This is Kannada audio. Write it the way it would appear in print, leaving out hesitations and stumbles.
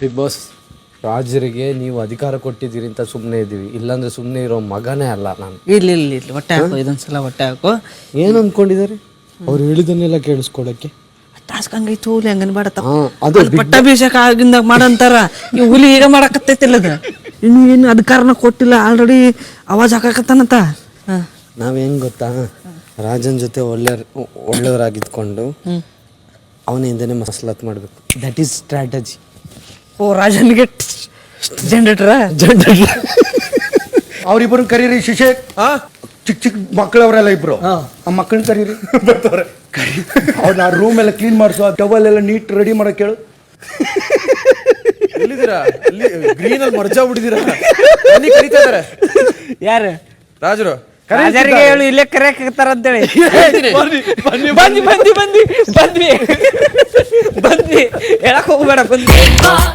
ಬಿಗ್ ಬಾಸ್ ರಾಜರಿಗೆ ನೀವು ಅಧಿಕಾರ ಕೊಟ್ಟಿದ್ದೀರಿ ಅಂತ ಸುಮ್ಮನೆ ಇದ್ದೀವಿ, ಇಲ್ಲಾಂದ್ರೆ ಸುಮ್ಮನೆ ಇರೋ ಮಗನೇ ಅಲ್ಲ ನಾನು. ಇರ್ಲಿ ಹೊಟ್ಟೆ ಹಾಕೋ, ಇದೊಂದ್ಸಲ ಹೊಟ್ಟೆ ಹಾಕೋ. ಏನು ಅನ್ಕೊಂಡಿದ್ದಾರೆ ಅವ್ರು ಹೇಳಿದನ್ನೆಲ್ಲ ಕೇಳಿಸ್ಕೊಳಕ್ಕೆ? ಟಾಸ್ಕ್ ಹಂಗೈತು, ಹುಲಿ ಹಂಗನ್ಬೇಡ ಅದು ಪಟ್ಟಾಭಿಷೇಕ ಆಗಿಂದ ಮಾಡಂತಾರ. ಈ ಹುಲಿ ಈಗ ಮಾಡಕತ್ತೈತಿಲ್ಲದ, ಇನ್ನು ಏನು ಅಧಿಕಾರನ ಕೊಟ್ಟಿಲ್ಲ, ಆಲ್ರೆಡಿ ಅವಾಜ್ ಹಾಕಕತ್ತಾನಂತ. ನಾವ್ ಹೆಂಗ್ ಗೊತ್ತಾ, ರಾಜನ್ ಜೊತೆ ಒಳ್ಳೆಯವರಾಗಿದ್ಕೊಂಡು ಅವನಿಂದನೇ ಮಸಲತ್ ಮಾಡ್ಬೇಕು. That is strategy. ಓ, ರಾಜನ್ಗೆ ಜನರೇಟರ್ ಅವ್ರಿಬ್ರು ಕರೀರಿ. ಶಿಶೇಕ್ ಚಿಕ್ಕ ಚಿಕ್ಕ ಮಕ್ಕಳವರೆಲ್ಲ ಇಬ್ರು, ಆ ಮಕ್ಕಳನ್ನ ಕರೀರಿ. ಬರ್ತಾರೆ ಅವ್ರನ್ನ ರೂಮ್ ಎಲ್ಲ ಕ್ಲೀನ್ ಮಾಡಿಸು, ಆ ಟವಲ್ ಎಲ್ಲ ನೀಟ್ ರೆಡಿ ಮಾಡಕ್ ಹೇಳು. ಎಲ್ಲಿದ್ದೀರಾ? ಗ್ರೀನ್ ಅಲ್ಲಿ ಮರ್ಜಾ ಬಿಡಿದೀರಾ? ಕರೀತಾ ಇದಾರೆ ಯಾರು? ರಾಜರು. ರಾಜರಿಗೆ ಹೇಳು, ಇಲ್ಲೇ ಕರೆಯಕತ್ತಾರ ಅಂತೇಳಿ. ಬಂದ್ವಿ ಹೇಳಕ್ ಹೋಗ್ಬೇಡ, ಬಂದ್ವಿ.